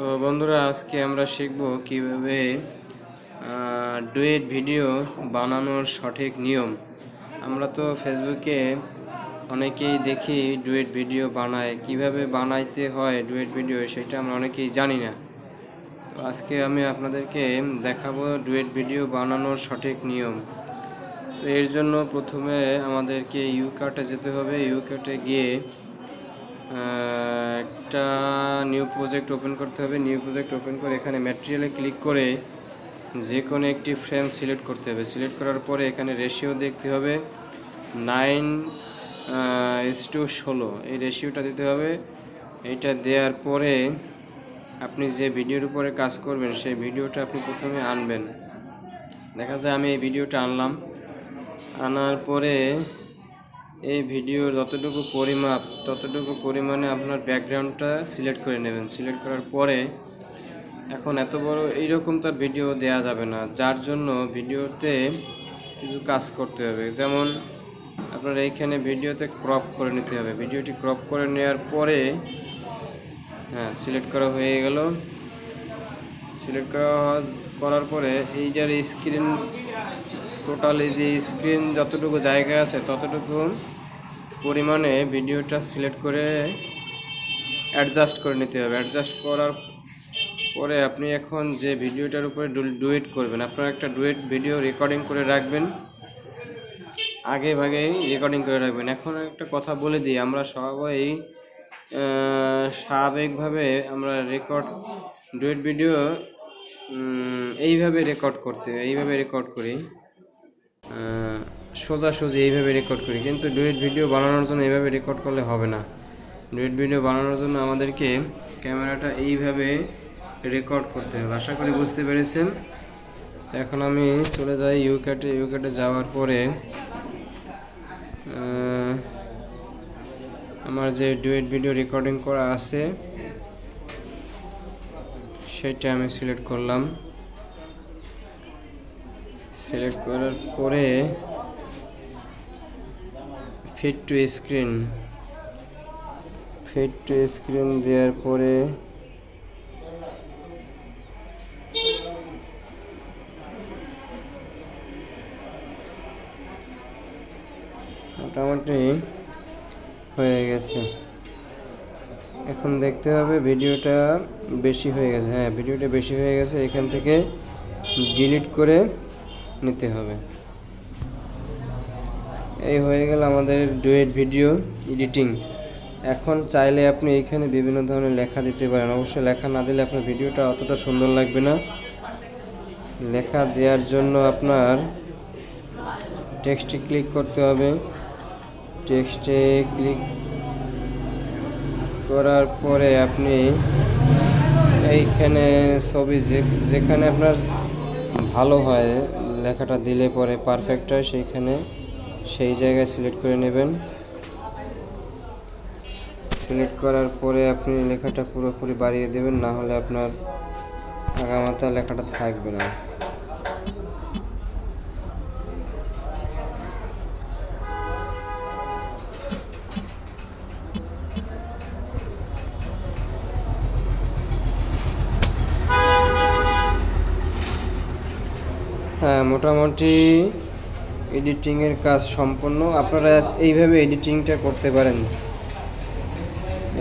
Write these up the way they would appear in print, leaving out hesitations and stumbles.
তো বন্ধুরা, আজকে আমরা শিখব কিভাবে ডুয়েট ভিডিও বানানোর সঠিক নিয়ম। আমরা তো ফেসবুকে অনেকেই দেখি ডুয়েট ভিডিও বানায়, কিভাবে বানাইতে হয় ডুয়েট ভিডিও সেটা আমরা অনেকেই জানি না। তো আজকে আমি আপনাদেরকে দেখাবো ডুয়েট ভিডিও বানানোর সঠিক নিয়ম। তো এর জন্য প্রথমে আমাদেরকে ইউকার্টে যেতে হবে। ইউকার্টে গিয়ে একটা নিউ প্রজেক্ট ওপেন করতে হবে। নিউ প্রজেক্ট ওপেন করে এখানে ম্যাটেরিয়ালে ক্লিক করে যে কোনো একটি ফ্রেম সিলেক্ট করতে হবে। সিলেক্ট করার পরে এখানে রেশিও দেখতে হবে 9:16, এই রেশিওটা দিতে হবে। এইটা দেওয়ার পরে আপনি যে ভিডিওর উপরে কাজ করবেন সেই ভিডিওটা আপনি প্রথমে আনবেন। দেখা যায় আমি এই ভিডিওটা আনলাম। আনার পরে এই ভিডিওর যতটুকু পরিমাপ ততটুকু পরিমাণে আপনার ব্যাকগ্রাউন্ডটা সিলেক্ট করে নেবেন। সিলেক্ট করার পরে এখন এত বড় এইরকম তার ভিডিও দেয়া যাবে না, যার জন্য ভিডিওতে কিছু কাজ করতে হবে। যেমন আপনার এইখানে ভিডিওতে ক্রপ করে নিতে হবে। ভিডিওটি ক্রপ করে নেওয়ার পরে সিলেক্ট করা হয়ে গেল। সিলেক্ট করার পরে এইটার স্ক্রিন টোটাল, এই যে স্ক্রিন যতটুকু জায়গা আছে ততটুকু পরিমাণে ভিডিওটা সিলেক্ট করে অ্যাডজাস্ট করে নিতে হবে। অ্যাডজাস্ট করার পরে আপনি এখন যে ভিডিওটার উপরে ডুয়েট করবেন, আপনারা একটা ডুয়েট ভিডিও রেকর্ডিং করে রাখবেন, আগে ভাগেই রেকর্ডিং করে রাখবেন। এখন একটা কথা বলে দিই, আমরা সবাই স্বাভাবিকভাবে আমরা ডুয়েট ভিডিও এইভাবে রেকর্ড করি, সোজাসুজি এইভাবে রেকর্ড করি, কিন্তু ডুয়েট ভিডিও বানানোর জন্য এইভাবে রেকর্ড করলে হবে না। ডুয়েট ভিডিও বানানোর জন্য আমাদেরকে ক্যামেরাটা এইভাবে রেকর্ড করতে হবে। আশা করি বুঝতে পেরেছেন। এখন আমি চলে যাই ইউকার্টে যাওয়ার পরে আমার যে ডুয়েট ভিডিও রেকর্ডিং করা আছে সেটা আমি সিলেক্ট করলাম। সিলেক্ট করার পরে ফিট টু স্ক্রিন দেওয়ার পরে মোটামুটি হয়ে গেছে। এখন দেখতে হবে ভিডিওটা বেশি হয়ে গেছে। ভিডিওটা বেশি হয়ে গেছে, এখান থেকে ডিলিট করে নিতে হবে। এই হয়ে গেল আমাদের ডুয়েট ভিডিও এডিটিং। এখন চাইলে আপনি এইখানে বিভিন্ন ধরনের লেখা দিতে পারেন। অবশ্যই লেখা না দিলে আপনার ভিডিওটা অতটা সুন্দর লাগবে না। লেখা দেওয়ার জন্য আপনার টেক্সটে ক্লিক করতে হবে। টেক্সটে ক্লিক করার পরে আপনি এইখানে ছবি যেখানে আপনার ভালো হয় লেখাটা দিলে পরে পারফেক্ট হয়, সেই জায়গায় সিলেক্ট করে নেবেন। সিলেক্ট করার পরে আপনি লেখাটা পুরোপুরি বাড়িয়ে দেবেন, না হলে আপনার আগামাথা লেখাটা থাকবে না। মোটামুটি এডিটিংয়ের কাজ সম্পূর্ণ। আপনারা এইভাবে এডিটিংটা করতে পারেন।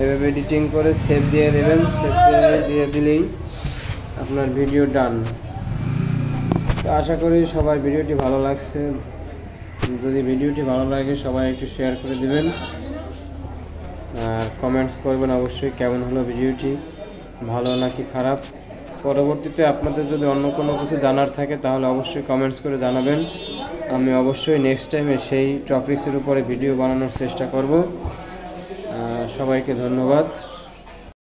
এভাবে এডিটিং করে সেভ দিয়ে দেবেন। সেভ দিয়ে দিলেই আপনার ভিডিও ডান। তো আশা করি সবার ভিডিওটি ভালো লাগছে। যদি ভিডিওটি ভালো লাগে সবাই একটু শেয়ার করে দেবেন আর কমেন্টস করবেন অবশ্যই কেমন হলো ভিডিওটি, ভালো নাকি খারাপ। পরবর্তীতে আপনাদের যদি অন্য কোনো কিছু জানার থাকে তাহলে অবশ্যই কমেন্টস করে জানাবেন। আমি অবশ্যই নেক্সট টাইমে সেই টপিক্সের উপরে ভিডিও বানানোর চেষ্টা করব। সবাইকে ধন্যবাদ।